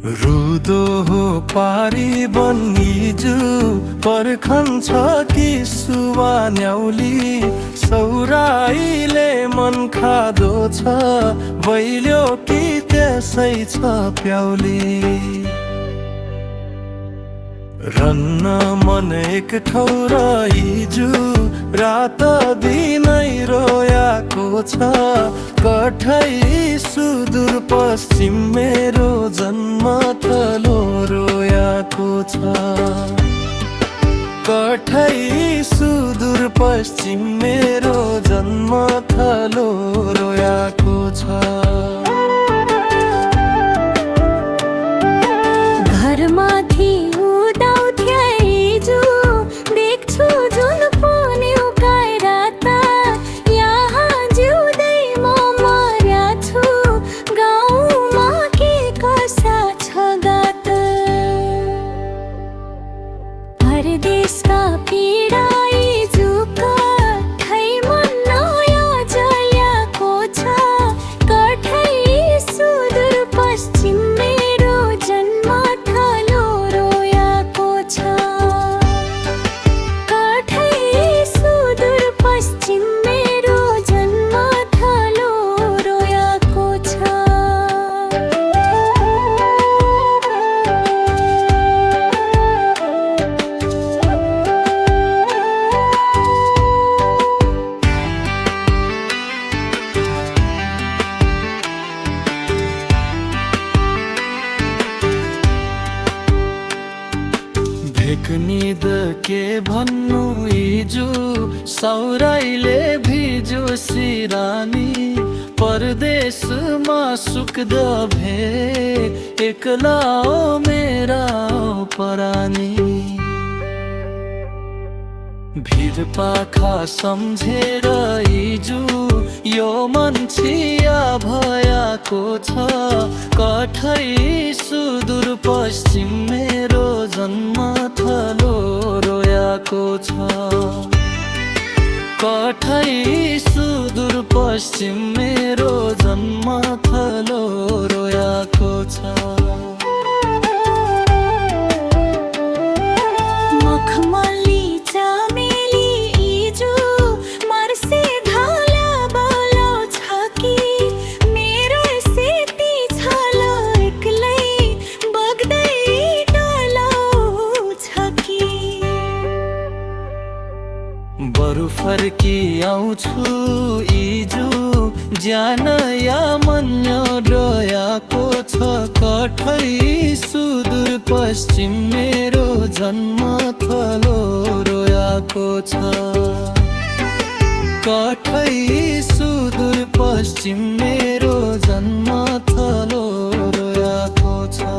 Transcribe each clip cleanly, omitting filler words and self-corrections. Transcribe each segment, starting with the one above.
रुदो हो पारी बनिजु पर्खन्छ कि सुवा न्याउली सौराइले मन खादो छ भैल्यो कि त्यसै छ प्याउली रन्न मन एक ठौर हिजो रात दिनै रोयाको छ कठै सुदूर पश्चिम मेरो जन्मथलो रोयाको छ कठै सुदूर पश्चिम मेरो जन्मथलो रोयाको छ घरमाथि उदाउँथ्यो हिजो देख्छु जुन पनि उकाएर त यहाँ जिउँदै म मर्या छु गाउँमा के कसा छ गात परदेशका पीडा हिजो कठै मन नयाँ जल्याको छ कठै सुदूर पश्चिम मेरो जन्मथलो रोयाको छ कठै सुदूर पश्चिम मेरो जन्मथलो रोयाको छ भेकनिद के भन्नु हिजो सौराइले भिजो सिरानी परदेशमा सुक्द भे एक्ला ओ मेरा परानी भिर पाखा सम्झेर हिजो यो मन छिया भयाको छ कठै सुदूर पश्चिम मेरो जन्मथलो रोयाको छ कठै सुदूर पश्चिम मेरो जन्मथलो रोयाको छ मखमली चमेली हिजो मर्से धाला बलौ छ कि मेरो सेती छलो एक्लै बग्दै डलौ छ कि बरु फर्की आउँछु हिजो ज्यान या मन रोयाको छ कठै सुदूर पश्चिम मेरो जन्मथलो रोयाको छ कठै सुदूर पश्चिम मेरो जन्मथलो रोयाको छ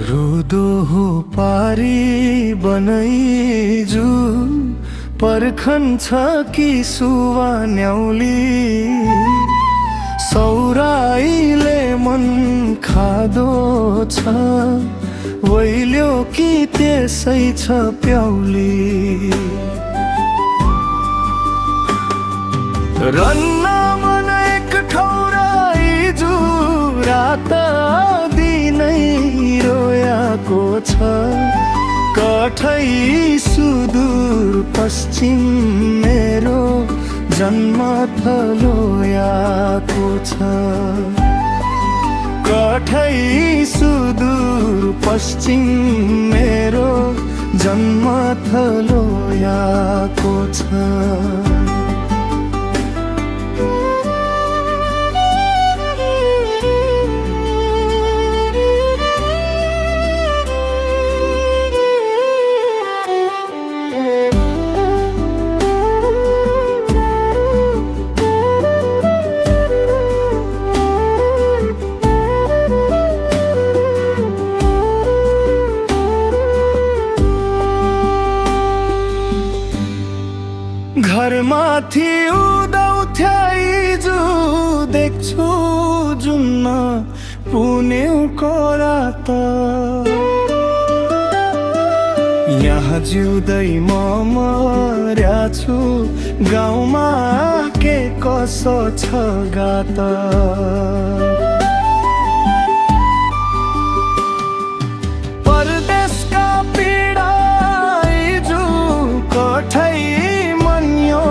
रुदो हो पारी बनैजु पर्खन्छ कि सुवा न्याउली सौराइले मन खादो छ वैल्यो कि त्यसै छ प्याउली रन्न मन एक ठौर हिजो रात दिनै रोयाको छ कठै सुदूर पश्चिम मेरो जन्मथलो याको छ कठै सुदूर पश्चिम मेरो जन्मथलो याको छ देख्छु जुन्न पुण्यको रात यहाँ जिउँदै म मर्या छु गाउँमा के कसो छ गात परदेशका पीडा हिजो कठै मन्यो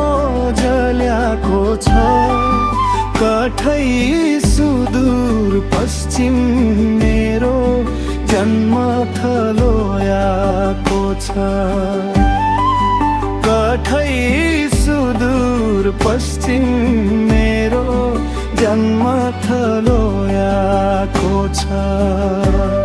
जल्याको छ कठै सुदूर पश्चिम मेरो जन्मथलो आएको छ कठै सुदूर पश्चिम मेरो जन्मथलो आएको छ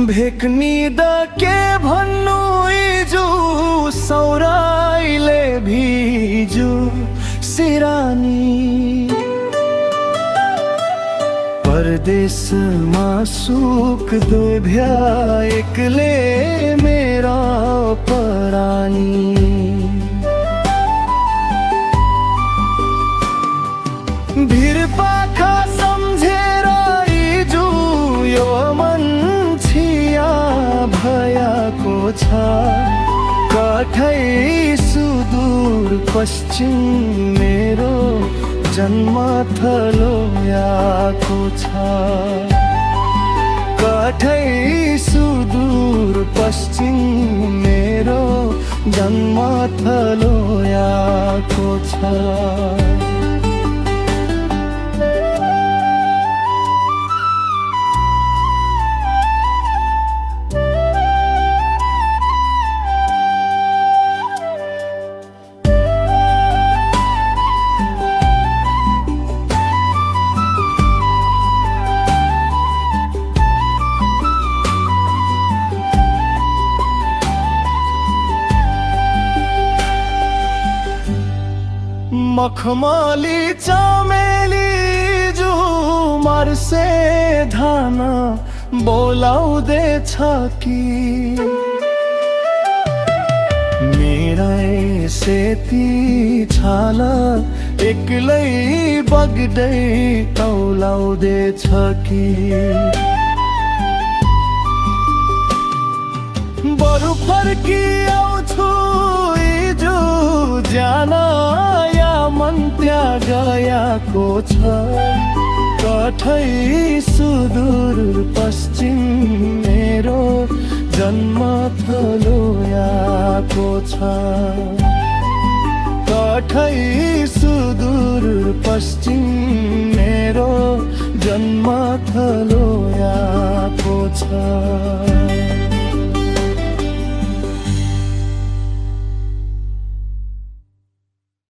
भेक्नी द के भन्नु हिजो सौराइले भिजु सिरानी परदेशमा सुख दोभ्या एक्ले मेरा परानी भिर पाखा सम्झेर हिजो यो मन भयाको छ कठै सुदूर पश्चिम मेरो जन्मथलो आएको छ कठै सुदूर पश्चिम मेरो जन्मथलो आएको छ मखमली चमेली जुमर से धान बोलाउँदैछ कि मेरै सेती छाल एक्लै बग्दै तौलाउँदैछ कि बरु फर्की आउँछु हिजो जान मन त्यहाँ गएको छ कठै सुदूर पश्चिम मेरो जन्मथलो आएको छ कठै सुदूर पश्चिम मेरो जन्मथलो आएको छ